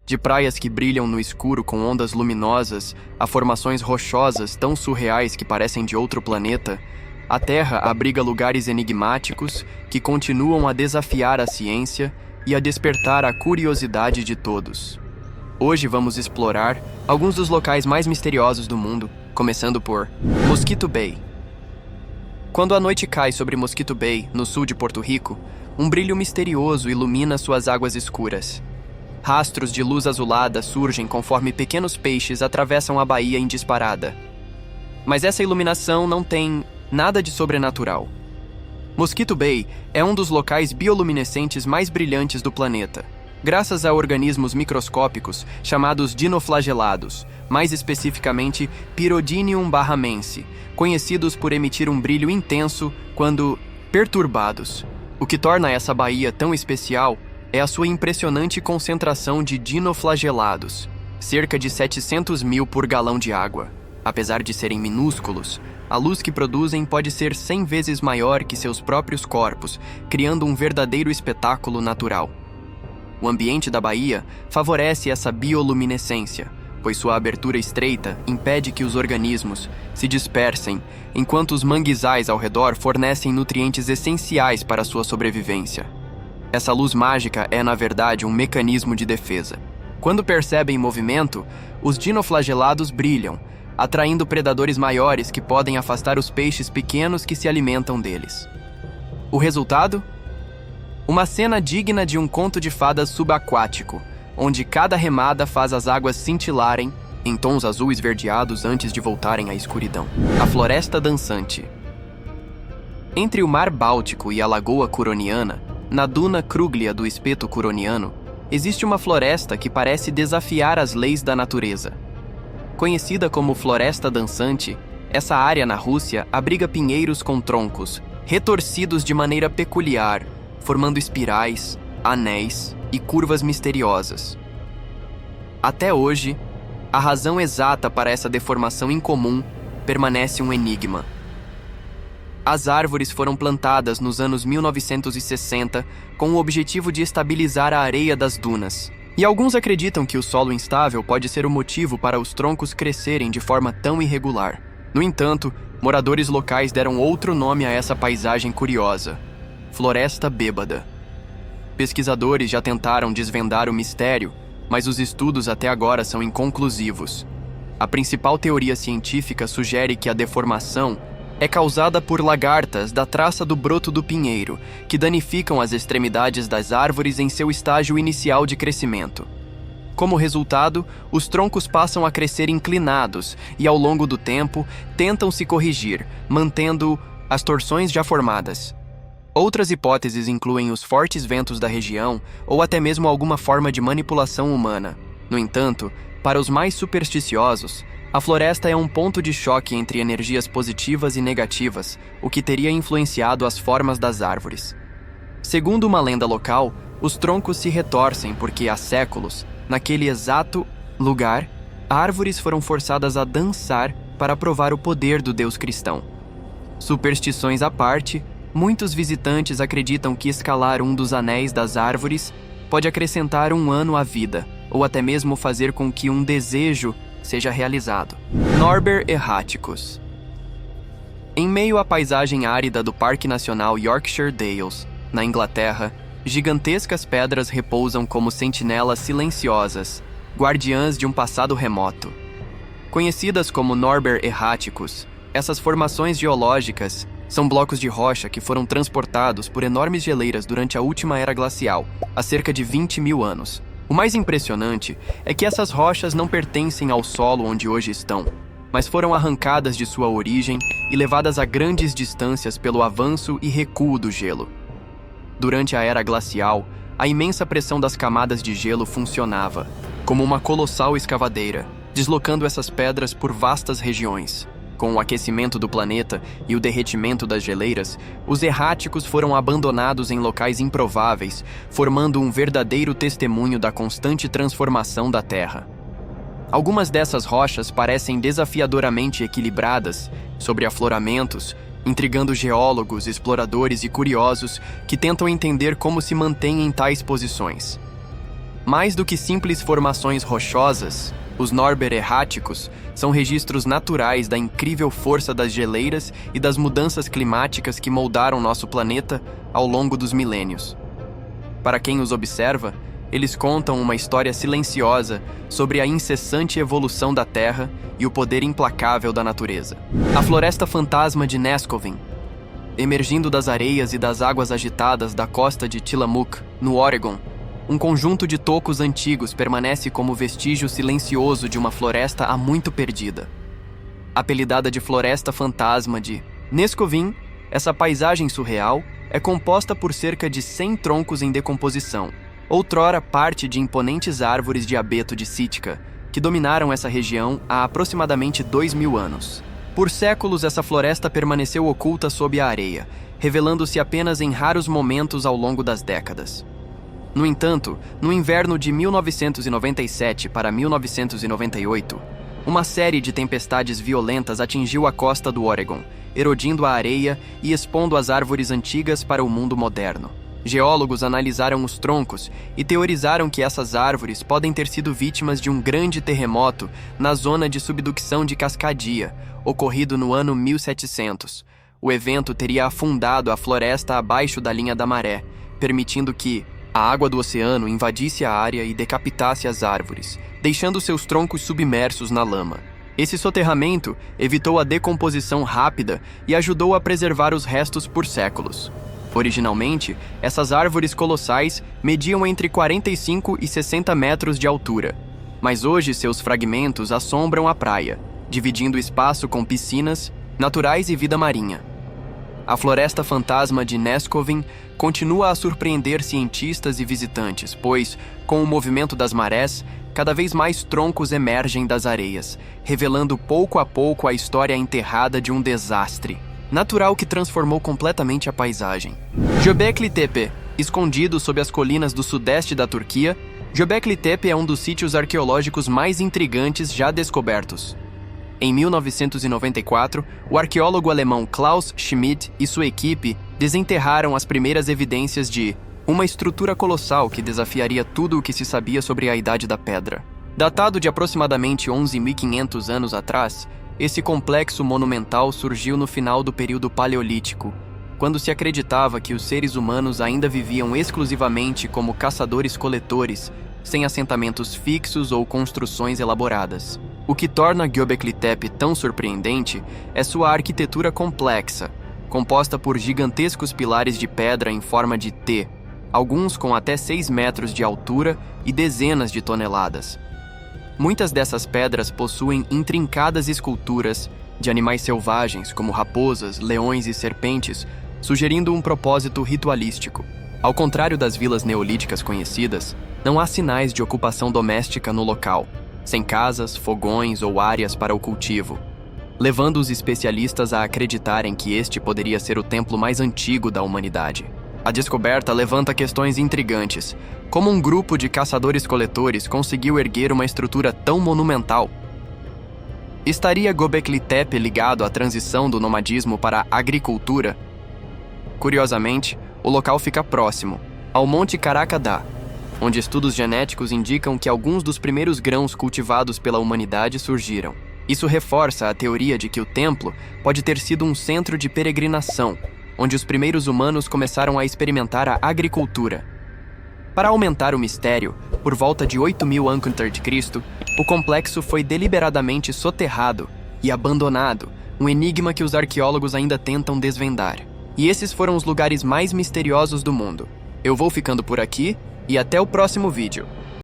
De praias que brilham no escuro com ondas luminosas a formações rochosas tão surreais que parecem de outro planeta, a Terra abriga lugares enigmáticos que continuam a desafiar a ciência e a despertar a curiosidade de todos. Hoje vamos explorar alguns dos locais mais misteriosos do mundo, começando por Mosquito Bay. Quando a noite cai sobre Mosquito Bay, no sul de Porto Rico, um brilho misterioso ilumina suas águas escuras. Rastros de luz azulada surgem conforme pequenos peixes atravessam a baía em disparada. Mas essa iluminação não tem nada de sobrenatural. Mosquito Bay é um dos locais bioluminescentes mais brilhantes do planeta, graças a organismos microscópicos chamados dinoflagelados, mais especificamente Pyrodinium bahamense, conhecidos por emitir um brilho intenso quando perturbados. O que torna essa baía tão especial é a sua impressionante concentração de dinoflagelados, cerca de 700 mil por galão de água. Apesar de serem minúsculos, a luz que produzem pode ser 100 vezes maior que seus próprios corpos, criando um verdadeiro espetáculo natural. O ambiente da baía favorece essa bioluminescência, pois sua abertura estreita impede que os organismos se dispersem, enquanto os manguezais ao redor fornecem nutrientes essenciais para sua sobrevivência. Essa luz mágica é, na verdade, um mecanismo de defesa. Quando percebem movimento, os dinoflagelados brilham, atraindo predadores maiores que podem afastar os peixes pequenos que se alimentam deles. O resultado? Uma cena digna de um conto de fadas subaquático, onde cada remada faz as águas cintilarem em tons azul esverdeados antes de voltarem à escuridão. A Floresta Dançante. Entre o Mar Báltico e a Lagoa Curoniana, na duna Kruglia do espeto curoniano, existe uma floresta que parece desafiar as leis da natureza. Conhecida como Floresta Dançante, essa área na Rússia abriga pinheiros com troncos, retorcidos de maneira peculiar, formando espirais, anéis e curvas misteriosas. Até hoje, a razão exata para essa deformação incomum permanece um enigma. As árvores foram plantadas nos anos 1960 com o objetivo de estabilizar a areia das dunas. E alguns acreditam que o solo instável pode ser o motivo para os troncos crescerem de forma tão irregular. No entanto, moradores locais deram outro nome a essa paisagem curiosa: Floresta Bêbada. Pesquisadores já tentaram desvendar o mistério, mas os estudos até agora são inconclusivos. A principal teoria científica sugere que a deformação é causada por lagartas da traça do broto do pinheiro, que danificam as extremidades das árvores em seu estágio inicial de crescimento. Como resultado, os troncos passam a crescer inclinados e, ao longo do tempo, tentam se corrigir, mantendo as torções já formadas. Outras hipóteses incluem os fortes ventos da região ou até mesmo alguma forma de manipulação humana. No entanto, para os mais supersticiosos, a floresta é um ponto de choque entre energias positivas e negativas, o que teria influenciado as formas das árvores. Segundo uma lenda local, os troncos se retorcem porque há séculos, naquele exato lugar, árvores foram forçadas a dançar para provar o poder do Deus cristão. Superstições à parte, muitos visitantes acreditam que escalar um dos anéis das árvores pode acrescentar um ano à vida, ou até mesmo fazer com que um desejo seja realizado. Norber Erráticos. Em meio à paisagem árida do Parque Nacional Yorkshire Dales, na Inglaterra, gigantescas pedras repousam como sentinelas silenciosas, guardiãs de um passado remoto. Conhecidas como Norber Erráticos, essas formações geológicas são blocos de rocha que foram transportados por enormes geleiras durante a última era glacial, há cerca de 20 mil anos. O mais impressionante é que essas rochas não pertencem ao solo onde hoje estão, mas foram arrancadas de sua origem e levadas a grandes distâncias pelo avanço e recuo do gelo. Durante a era glacial, a imensa pressão das camadas de gelo funcionava como uma colossal escavadeira, deslocando essas pedras por vastas regiões. Com o aquecimento do planeta e o derretimento das geleiras, os erráticos foram abandonados em locais improváveis, formando um verdadeiro testemunho da constante transformação da Terra. Algumas dessas rochas parecem desafiadoramente equilibradas, sobre afloramentos, intrigando geólogos, exploradores e curiosos que tentam entender como se mantêm em tais posições. Mais do que simples formações rochosas, os Norbert erráticos são registros naturais da incrível força das geleiras e das mudanças climáticas que moldaram nosso planeta ao longo dos milênios. Para quem os observa, eles contam uma história silenciosa sobre a incessante evolução da Terra e o poder implacável da natureza. A floresta fantasma de Nescoven, emergindo das areias e das águas agitadas da costa de Tillamook, no Oregon, um conjunto de tocos antigos permanece como vestígio silencioso de uma floresta há muito perdida. Apelidada de Floresta Fantasma de Nescoven, essa paisagem surreal é composta por cerca de 100 troncos em decomposição, outrora parte de imponentes árvores de abeto de Sitka, que dominaram essa região há aproximadamente 2000 anos. Por séculos, essa floresta permaneceu oculta sob a areia, revelando-se apenas em raros momentos ao longo das décadas. No entanto, no inverno de 1997 para 1998, uma série de tempestades violentas atingiu a costa do Oregon, erodindo a areia e expondo as árvores antigas para o mundo moderno. Geólogos analisaram os troncos e teorizaram que essas árvores podem ter sido vítimas de um grande terremoto na zona de subducção de Cascadia, ocorrido no ano 1700. O evento teria afundado a floresta abaixo da linha da maré, permitindo que a água do oceano invadisse a área e decapitasse as árvores, deixando seus troncos submersos na lama. Esse soterramento evitou a decomposição rápida e ajudou a preservar os restos por séculos. Originalmente, essas árvores colossais mediam entre 45 e 60 metros de altura, mas hoje seus fragmentos assombram a praia, dividindo o espaço com piscinas naturais e vida marinha. A floresta fantasma de Nescoven continua a surpreender cientistas e visitantes, pois, com o movimento das marés, cada vez mais troncos emergem das areias, revelando pouco a pouco a história enterrada de um desastre natural que transformou completamente a paisagem. Göbekli Tepe, escondido sob as colinas do sudeste da Turquia, Göbekli Tepe é um dos sítios arqueológicos mais intrigantes já descobertos. Em 1994, o arqueólogo alemão Klaus Schmidt e sua equipe desenterraram as primeiras evidências de uma estrutura colossal que desafiaria tudo o que se sabia sobre a Idade da Pedra. Datado de aproximadamente 11.500 anos atrás, esse complexo monumental surgiu no final do período Paleolítico, quando se acreditava que os seres humanos ainda viviam exclusivamente como caçadores-coletores, sem assentamentos fixos ou construções elaboradas. O que torna Göbekli Tepe tão surpreendente é sua arquitetura complexa, composta por gigantescos pilares de pedra em forma de T, alguns com até 6 metros de altura e dezenas de toneladas. Muitas dessas pedras possuem intrincadas esculturas de animais selvagens, como raposas, leões e serpentes, sugerindo um propósito ritualístico. Ao contrário das vilas neolíticas conhecidas, não há sinais de ocupação doméstica no local, sem casas, fogões ou áreas para o cultivo, levando os especialistas a acreditarem que este poderia ser o templo mais antigo da humanidade. A descoberta levanta questões intrigantes. Como um grupo de caçadores-coletores conseguiu erguer uma estrutura tão monumental? Estaria Göbekli Tepe ligado à transição do nomadismo para a agricultura? Curiosamente, o local fica próximo, ao Monte Karakada, onde estudos genéticos indicam que alguns dos primeiros grãos cultivados pela humanidade surgiram. Isso reforça a teoria de que o templo pode ter sido um centro de peregrinação, onde os primeiros humanos começaram a experimentar a agricultura. Para aumentar o mistério, por volta de 8.000 a.C., o complexo foi deliberadamente soterrado e abandonado, um enigma que os arqueólogos ainda tentam desvendar. E esses foram os lugares mais misteriosos do mundo. Eu vou ficando por aqui e até o próximo vídeo.